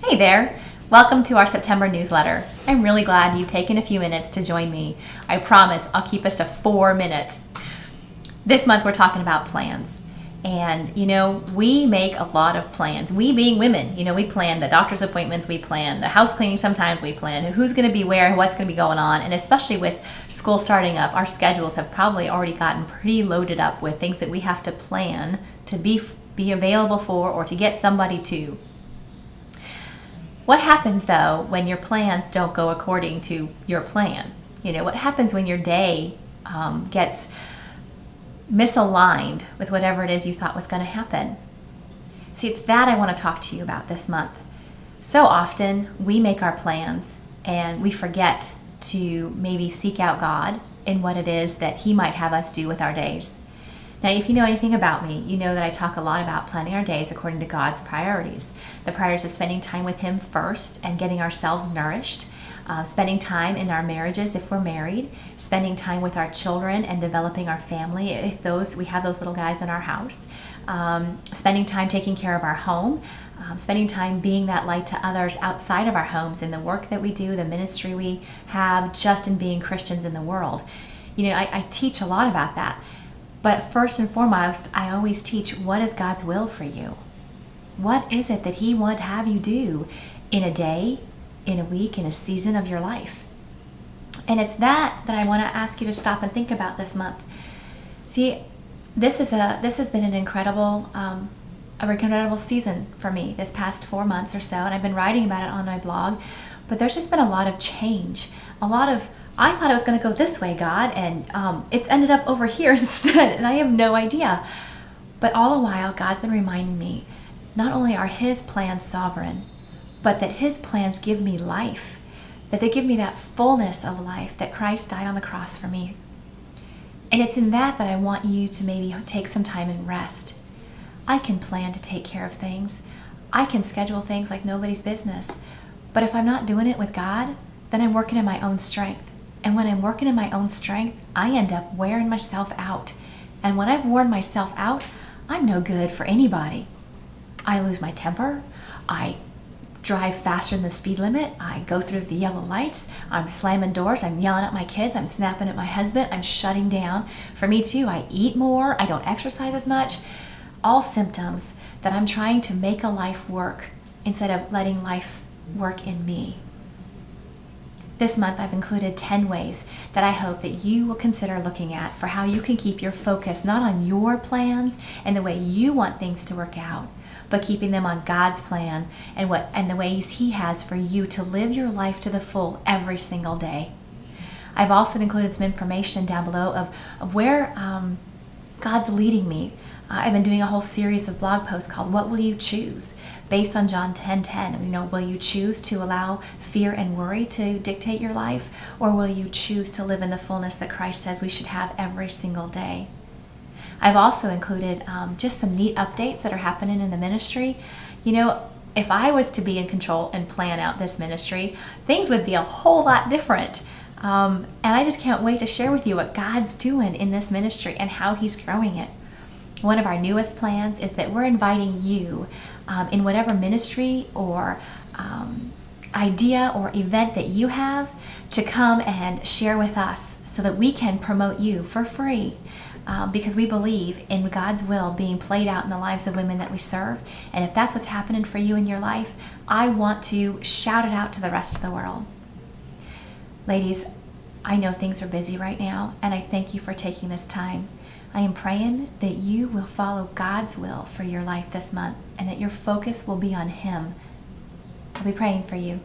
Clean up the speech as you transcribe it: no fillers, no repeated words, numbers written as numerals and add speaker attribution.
Speaker 1: Hey there! Welcome to our September newsletter. I'm really glad you've taken a few minutes to join me. I promise I'll keep us to 4 minutes. This month we're talking about plans. And, we make a lot of plans. We being women, we plan the doctor's appointments, we plan the house cleaning sometimes, we plan who's going to be where, what's going to be going on. And especially with school starting up, our schedules have probably already gotten pretty loaded up with things that we have to plan to be available for or to get somebody to. What happens, though, when your plans don't go according to your plan? What happens when your day gets misaligned with whatever it is you thought was going to happen? See, it's that I want to talk to you about this month. So often we make our plans and we forget to maybe seek out God in what it is that He might have us do with our days. Now, if you know anything about me, you know that I talk a lot about planning our days according to God's priorities. The priorities of spending time with Him first and getting ourselves nourished, spending time in our marriages if we're married, spending time with our children and developing our family if we have those little guys in our house, spending time taking care of our home, spending time being that light to others outside of our homes in the work that we do, the ministry we have, just in being Christians in the world. I teach a lot about that. But first and foremost, I always teach, what is God's will for you? What is it that He would have you do in a day, in a week, in a season of your life? And it's that I want to ask you to stop and think about this month. See, this has been an incredible season for me this past 4 months or so, and I've been writing about it on my blog. But there's just been a lot of change, I thought it was going to go this way, God, and it's ended up over here instead, and I have no idea. But all the while, God's been reminding me, not only are His plans sovereign, but that His plans give me life, that they give me that fullness of life that Christ died on the cross for me. And it's in that I want you to maybe take some time and rest. I can plan to take care of things. I can schedule things like nobody's business. But if I'm not doing it with God, then I'm working in my own strength. And when I'm working in my own strength, I end up wearing myself out. And when I've worn myself out, I'm no good for anybody. I lose my temper. I drive faster than the speed limit. I go through the yellow lights. I'm slamming doors. I'm yelling at my kids. I'm snapping at my husband. I'm shutting down. For me too, I eat more. I don't exercise as much. All symptoms that I'm trying to make a life work instead of letting life work in me. This month, I've included 10 ways that I hope that you will consider looking at for how you can keep your focus not on your plans and the way you want things to work out, but keeping them on God's plan and the ways He has for you to live your life to the full every single day. I've also included some information down below of where God's leading me. I've been doing a whole series of blog posts called What Will You Choose? Based on John 10:10. Will you choose to allow fear and worry to dictate your life? Or will you choose to live in the fullness that Christ says we should have every single day? I've also included just some neat updates that are happening in the ministry. If I was to be in control and plan out this ministry, things would be a whole lot different. And I just can't wait to share with you what God's doing in this ministry and how He's growing it. One of our newest plans is that we're inviting you in whatever ministry or idea or event that you have to come and share with us so that we can promote you for free because we believe in God's will being played out in the lives of women that we serve. And if that's what's happening for you in your life, I want to shout it out to the rest of the world. Ladies, I know things are busy right now, and I thank you for taking this time. I am praying that you will follow God's will for your life this month and that your focus will be on Him. I'll be praying for you.